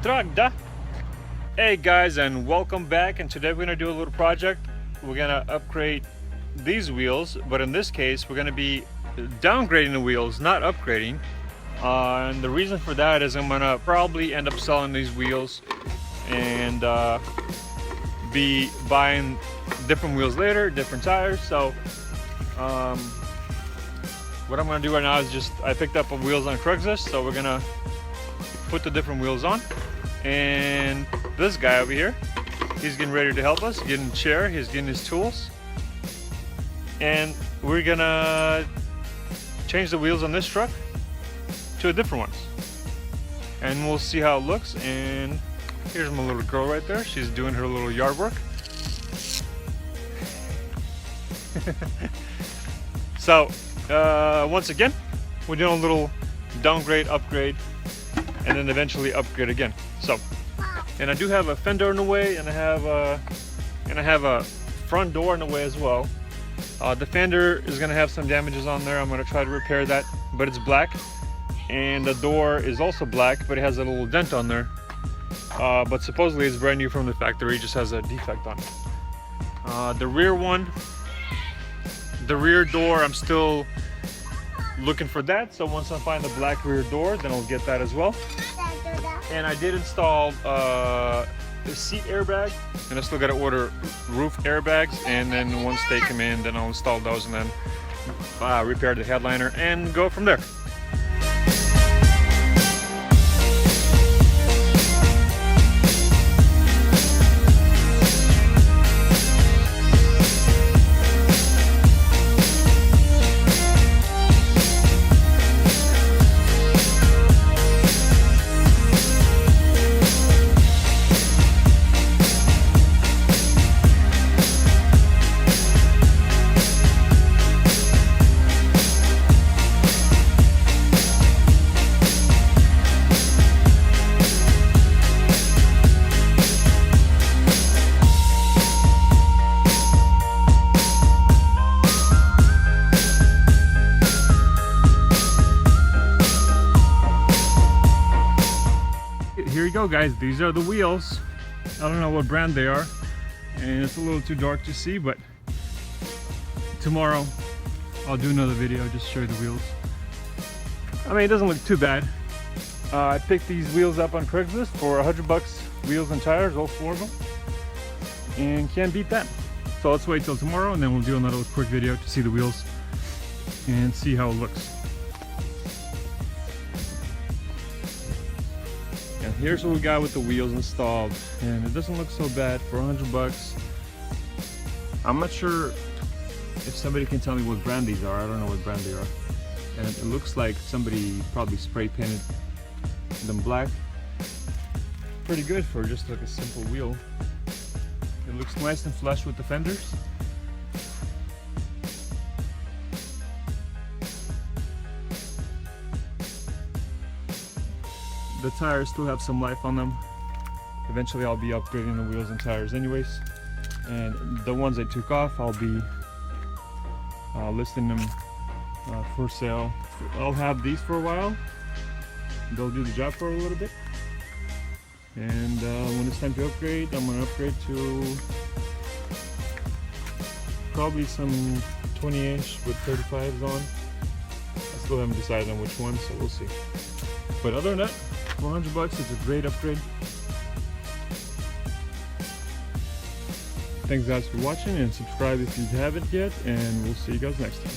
Tragda. Hey guys, and welcome back. And today we're gonna do a little project. We're gonna upgrade these wheels, but in this case we're gonna be downgrading the wheels, not upgrading. And the reason for that is I'm gonna probably end up selling these wheels and be buying different wheels later, different tires. So what I'm gonna do right now is I picked up wheels on Craigslist, so we're gonna put the different wheels on. And this guy over here, he's getting ready to help us, getting a chair, he's getting his tools. And we're gonna change the wheels on this truck to a different ones. And we'll see how it looks. And here's my little girl right there. She's doing her little yard work. So, once again, we're doing a little downgrade, upgrade, and then eventually upgrade again. So, and I do have a fender in the way, and I have a front door in the way as well. The fender is gonna have some damages on there. I'm gonna try to repair that, but it's black. And the door is also black, but it has a little dent on there. But supposedly it's brand new from the factory, it just has a defect on it. The rear one, the rear door, I'm still looking for that. So once I find the black rear door, then I'll get that as well. And I did install the seat airbag, and I still got to order roof airbags. And then once they come in, then I'll install those and then repair the headliner and go from there. Here you go, guys. These are the wheels. I don't know what brand they are, and it's a little too dark to see, but tomorrow I'll do another video just to show you the wheels. I mean, it doesn't look too bad. I picked these wheels up on Craigslist for $100, wheels and tires, all four of them, and can't beat that. So let's wait till tomorrow, and then we'll do another quick video to see the wheels and see how it looks. And here's what we got with the wheels installed, and it doesn't look so bad for $100. I'm not sure if somebody can tell me what brand these are. I don't know what brand they are. And it looks like somebody probably spray painted them black. Pretty good for just like a simple wheel. It looks nice and flush with the fenders. The tires still have some life on them. Eventually I'll be upgrading the wheels and tires anyways. And the ones I took off, I'll be listing them for sale. I'll have these for a while. They'll do the job for a little bit. And when it's time to upgrade, I'm going to upgrade to probably some 20-inch with 35s on. I still haven't decided on which one, so we'll see. But other than that, for $100, it's a great upgrade. Thanks guys for watching, and subscribe if you haven't yet, and we'll see you guys next time.